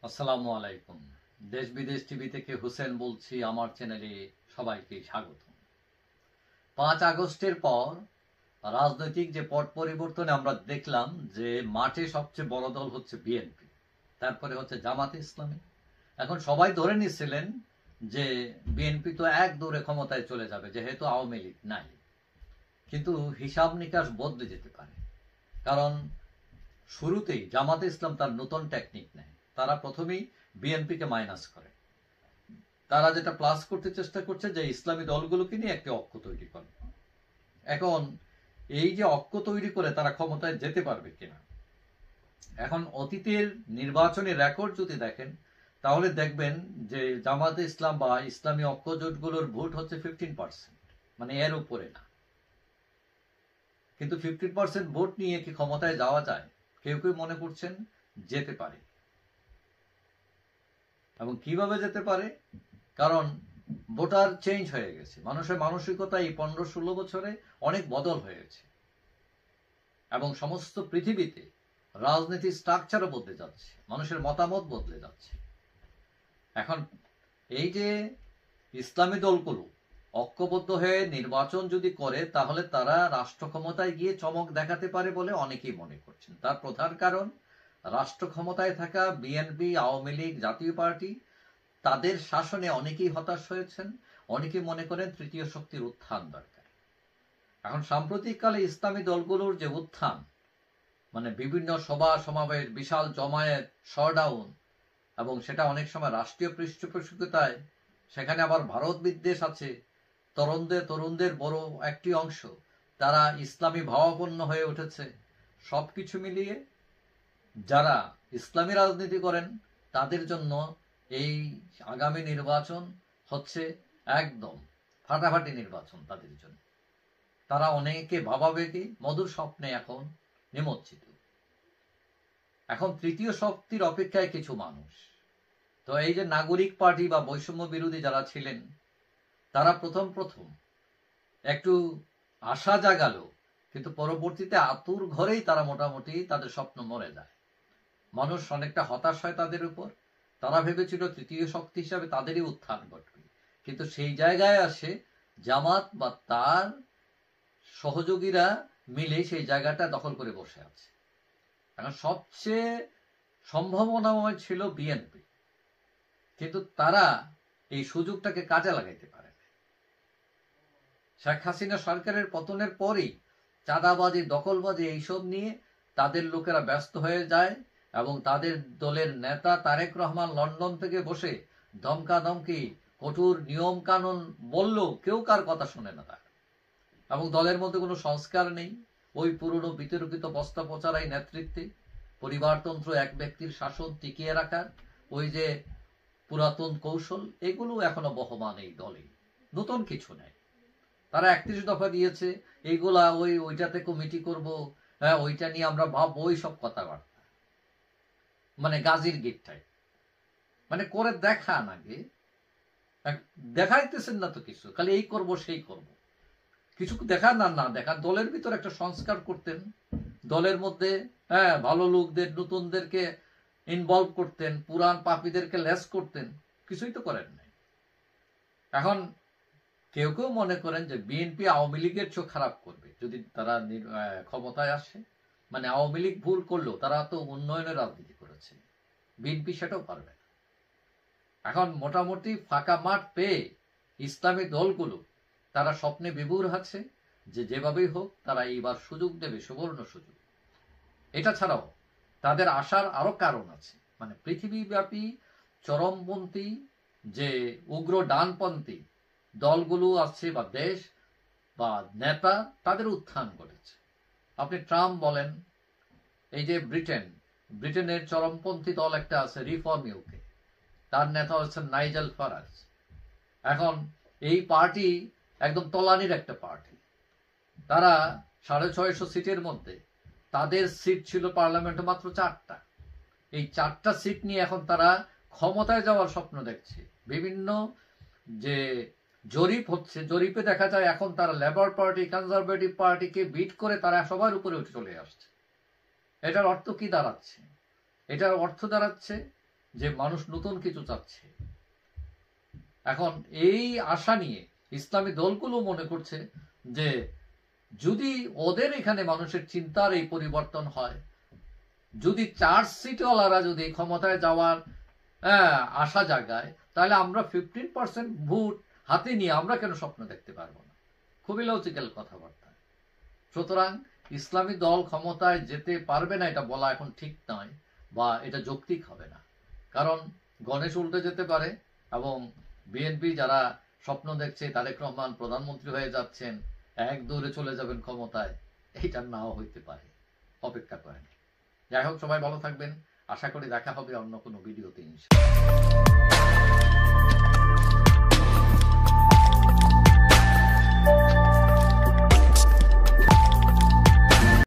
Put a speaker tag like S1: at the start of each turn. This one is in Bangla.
S1: আসসালামু আলাইকুম। দেশ বিদেশ টিভি থেকে হুসেন বলছি। আমার চ্যানেলে সবাইকে স্বাগত। 5 আগস্টের পর রাজনৈতিক যে পট পরিবর্তনে আমরা দেখলাম যে মাঠে সবচেয়ে বড় দল হচ্ছে বিএনপি, তারপরে হচ্ছে জামাতে ইসলামী। এখন সবাই ধরে নিচ্ছিলেন যে বিএনপি তো এক দৌড়ে ক্ষমতায় চলে যাবে যেহেতু আওয়ামী লীগ নাই, কিন্তু হিসাব নিকাশ বদলে যেতে পারে। কারণ শুরুতেই জামাতে ইসলাম তার নতুন টেকনিক নেয়। তারা প্রথমেই বিএনপিকে মাইনাস করে। তারা যেটা প্লাস করতে চেষ্টা করছে যে ইসলামী দলগুলোকে নিয়ে একটি অক্ষ তৈরি করে। এখন এই যে অক্ষ তৈরি করে তারা ক্ষমতায় যেতে পারবে কিনা, এখন অতীতের নির্বাচনী রেকর্ড যদি দেখেন তাহলে দেখবেন যে জামাতে ইসলাম বা ইসলামী অক্ষ জোটগুলোর ভোট হচ্ছে 15%, মানে এর উপরে না। কিন্তু 15% ভোট নিয়ে কি ক্ষমতায় যাওয়া যায়? কেউ কেউ মনে করছেন যেতে পারে। এবং কিভাবে যেতে পারে? কারণ ভোটার চেঞ্জ হয়ে গেছে, মানুষের মানসিকতা এই 15-16 বছরে অনেক বদল হয়েছে এবং সমস্ত পৃথিবীতে রাজনীতির স্ট্রাকচারও বদলে যাচ্ছে, মানুষের মতামত বদলে যাচ্ছে। এখন এই যে ইসলামী দলগুলো ঐক্যবদ্ধ হয়ে নির্বাচন যদি করে তাহলে তারা রাষ্ট্র ক্ষমতায় গিয়ে চমক দেখাতে পারে বলে অনেকেই মনে করছেন। তার প্রধান কারণ রাষ্ট্র ক্ষমতায় থাকা বিএনপি, আওয়ামী লীগ, জাতীয় পার্টি, তাদের শাসনে অনেকেই হতাশ হয়েছেন। অনেকে মনে করেন তৃতীয় শক্তির উত্থান দরকার। এখন সাম্প্রতিককালে ইসলামী দলগুলোর যে উত্থান, মানে বিভিন্ন সভা সমাবেশ, বিশাল জমায়েত, শডাউন, এবং সেটা অনেক সময় রাষ্ট্রীয় পৃষ্ঠপোষকতায়, সেখানে আবার ভারত বিদ্বেষ আছে, তরুণদের বড় একটি অংশ তারা ইসলামী ভাবাপন্ন হয়ে উঠেছে। সবকিছু মিলিয়ে যারা ইসলামী রাজনীতি করেন তাদের জন্য এই আগামী নির্বাচন হচ্ছে একদম ফাটাফাটি নির্বাচন তাদের জন্য। তারা অনেকে ভাবাবেগে মধুর স্বপ্নে এখন নিমজ্জিত। এখন তৃতীয় শক্তির অপেক্ষায় কিছু মানুষ, তো এই যে নাগরিক পার্টি বা বৈষম্য বিরোধী যারা ছিলেন তারা প্রথম একটু আশা জাগালো, কিন্তু পরবর্তীতে আতুর ঘরেই তারা মোটামুটি তাদের স্বপ্ন মরে যায়। মানুষ অনেকটা হতাশ হয় তাদের উপর। তারা ভেবেছিল তৃতীয় শক্তি হিসাবে তাদেরই উত্থান ঘটবে, কিন্তু সেই জায়গায় আসে জামাত বা তার সহযোগীরা মিলে সেই জায়গাটা দখল করে বসে আছে। এখন সবচেয়ে সম্ভাবনাময় ছিল বিএনপি, কিন্তু তারা এই সুযোগটাকে কাজে লাগাইতে পারে না। শেখ হাসিনা সরকারের পতনের পরই চাঁদাবাজি, দখলবাজি এইসব নিয়ে তাদের লোকেরা ব্যস্ত হয়ে যায় এবং তাদের দলের নেতা তারেক রহমান লন্ডন থেকে বসে ধমকাধমকি, কঠোর নিয়ম কানুন বললেও কেউ কার কথা শোনে না তার। এবং দলের মধ্যে কোনো সংস্কার নেই। ওই পুরনো বিতর্কিত বস্তা পচারাই নেতৃত্বে পরিবারতন্ত্র, এক ব্যক্তির শাসন টিকিয়ে রাখার ওই যে পুরাতন কৌশল, এগুলো এখনো বহমান এই দলে, নতুন কিছু নেই। তারা 31 দফা দিয়েছে, এইগুলা ওইটাতে কমিটি করব, হ্যাঁ ওইটা নিয়ে আমরা ভাববো, ওই সব কথাবার্তা, মানে গাজীর গিটটাই, মানে করে দেখান আগে। দেখাইতেছেন না তো কিছু, খালি এই করব সেই করব, কিছু দেখান না দেখান। দলের ভিতর একটা সংস্কার করতেন, দলের মধ্যে হ্যাঁ ভালো লোকদের, নতুনদেরকে ইনভলভ করতেন, পুরান পাপীদেরকে লেস করতেন, কিছুই তো করেন নাই। এখন কেউ কেউ মনে করেন যে বিএনপি আওয়ামী লীগের চোখ খারাপ করবে যদি তারা ক্ষমতায় আসে। মানে আওয়ামী লীগ ভুল করলেও তারা তো উন্নয়নের রাজনীতি করেছে, বিএনপি সেটাও পারবে না। এখন মোটামুটি ফাঁকা মাঠ পেয়ে ইসলামী দলগুলো তারা স্বপ্নে বিভোর আছে যে যেভাবেই হোক তারা এইবার সুযোগ দেবে, সুবর্ণ সুযোগ। এটা ছাড়াও তাদের আসার আরো কারণ আছে, মানে পৃথিবীব্যাপী চরমপন্থী যে উগ্র ডানপন্থী দলগুলো আছে বা দেশ বা নেতা, তাদের উত্থান ঘটেছে। আপনি ট্রাম্প বলেন, এই যে ব্রিটেনের চরমপন্থী দল একটা আছে রিফর্ম ইউকে, তার নেতা হচ্ছেন নাইজেল ফারাজ। এখন এই পার্টি একদম তলানির একটা পার্টি। তারা 650 সিটের মধ্যে তাদের সিট ছিল পার্লামেন্টে মাত্র 4টা। এই 4টা সিট নিয়ে এখন তারা ক্ষমতায় যাওয়ার স্বপ্ন দেখছে। বিভিন্ন যে জরিপ হচ্ছে, জরিপে দেখা যায় এখন তারা লেবার পার্টি, কনজারভেটিভ পার্টিকে বিট করে তারা সবার উপরে উঠে চলে আসছে। এটার অর্থ কি দাঁড়াচ্ছে? এটার অর্থ দাঁড়াচ্ছে যে মানুষ নতুন কিছু চাচ্ছে। এখন এই আশা নিয়ে ইসলামী দলগুলো মনে করছে যে যদি ওদের এখানে মানুষের চিন্তার এই পরিবর্তন হয়, যদি 4 সিটওয়ালারা যদি ক্ষমতায় যাওয়ার আশা জাগায়, তাহলে আমরা 15% ভোট হাতে নিয়ে আমরা কেন স্বপ্ন দেখতে পারবো না? খুবই লজিক্যাল কথাবার্তা। সুতরাং ইসলামী দল ক্ষমতায় যেতে পারবে না এটা বলা এখন ঠিক নয়, বা এটা যৌক্তিক হবে না। কারণ গণেশ উল্টে যেতে পারে, এবং বিএনপি যারা স্বপ্ন দেখছে তারেক রহমান প্রধানমন্ত্রী হয়ে যাচ্ছেন, এক দৌড়ে চলে যাবেন ক্ষমতায়, এইটা নাও হইতে পারে। অপেক্ষা করেন। যাই হোক, সবাই ভালো থাকবেন। আশা করি দেখা হবে অন্য কোনো ভিডিওতে।